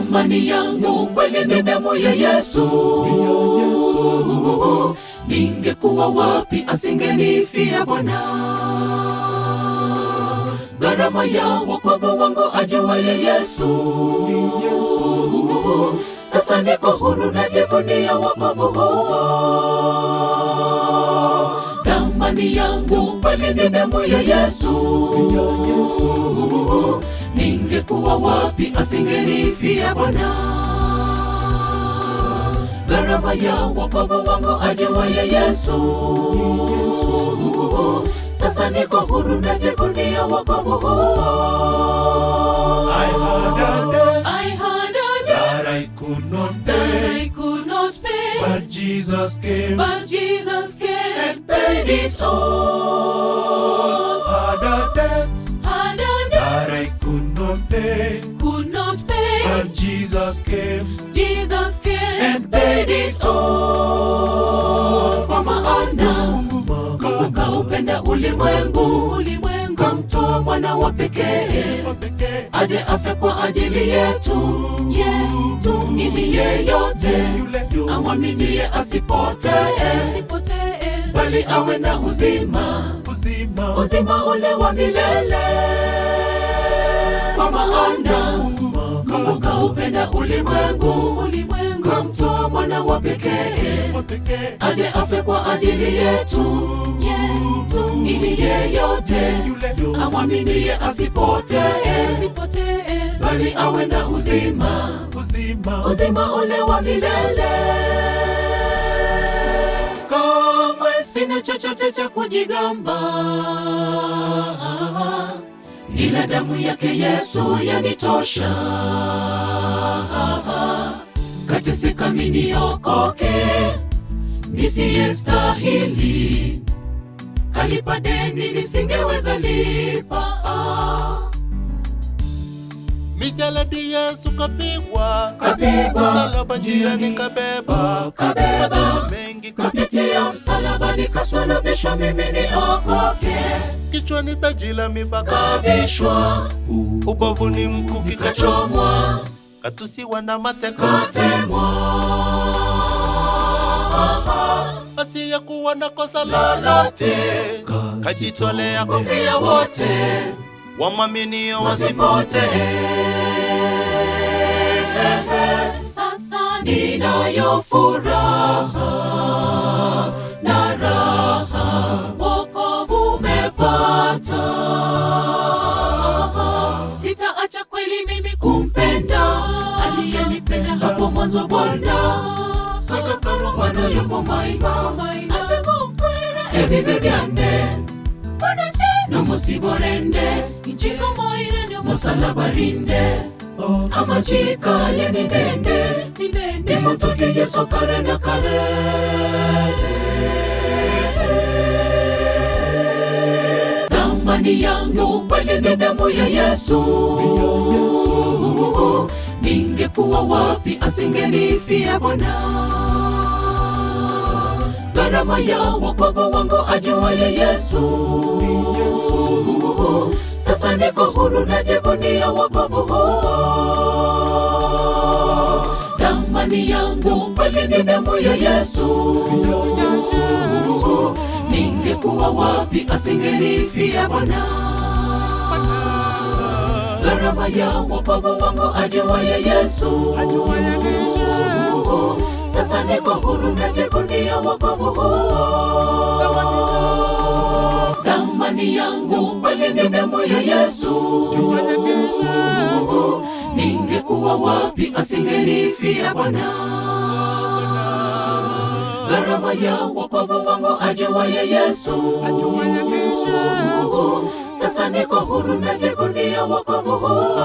Thamani yangu kweli ni damu ya Yesu. Ningekuwa wapi asingenifia Bwana? Gharama ya wokovu wangu ajuaye Yesu. Sasa niko huru najivunia wokovu huo. Thamani yangu kweli ni damu ya Yesu. Ningekuwa wapi asingenifia Bwana? Gharama ya wokovu wangu ajuaye Yesu. Sasa niko huru najivunia wokovu huo. I had a debt that I could not pay, but Jesus came and paid it all. Had a debt Had a that I could not pay, but Jesus came and paid it all. Kwa maana Mungu kaupenda ulimwengu, kamtoa mwana wa pekee aje afe kwa ajili yetu, ili yeyote amwaminie asipotee, bali awe na uzima ule wa milele. Kwa maana Mungu kaupenda ulimwengu, kamtoa mwana wa pekee aje afe kwa ajili yetu, ili yeyote amwaminie asipotee, bali awe na uzima ule wa milele. Kamwe sina chochote cha kujigamba, ila damu yake Yesu yanitosha. Kateseka mimi niokoke, nisiyestahili, kalipa deni nisingeweza lipa. Mijeledi Yesu kapigwa, Kapigwa, njiani kabeba, kabeba, mengi kapitia msalabani kasulubishwa mimi niokoke. kichwani taji la miba Kavishwa, ubavuni mkuki kachomwa, katusiwa na mateka, katemwa. asiye kuwa na kosa lolote, kajitolea kufia wote wamwaminio wasipotee. Sasa ninayo furaha na raha, wokovu umepata. Sitaacha kweli mimi kumpenda aliyenipenda hapo mwanzo Bwana. Hakakaro yuko maima atakumpwera ebibe byane Bwana cheno musiborende injiko moirende musalabarinde amachika yenidende nimutuki Yesu kare na kare. Thamani yangu kweli ni damu ya Yesu. Ningekuwa wapi asingenifia Bwana? Gharama ya wokovu wangu ajuaye Yesu. Sasa niko huru najivunia wokovu huo. Thamani yangu kweli ni damu ya Yesu. Ningekuwa wapi asingenifia Bwana? Gharama ya wokovu wangu ajuaye Yesu. Sasa niko huru najivunia wokovu huo. Thamani yangu kweli ni damu ya Yesu. Ningekuwa wapi asingenifia Bwana? Gharama ya wokovu wangu ajuaye Yesu. Sasa niko huru najivunia wokovu huo.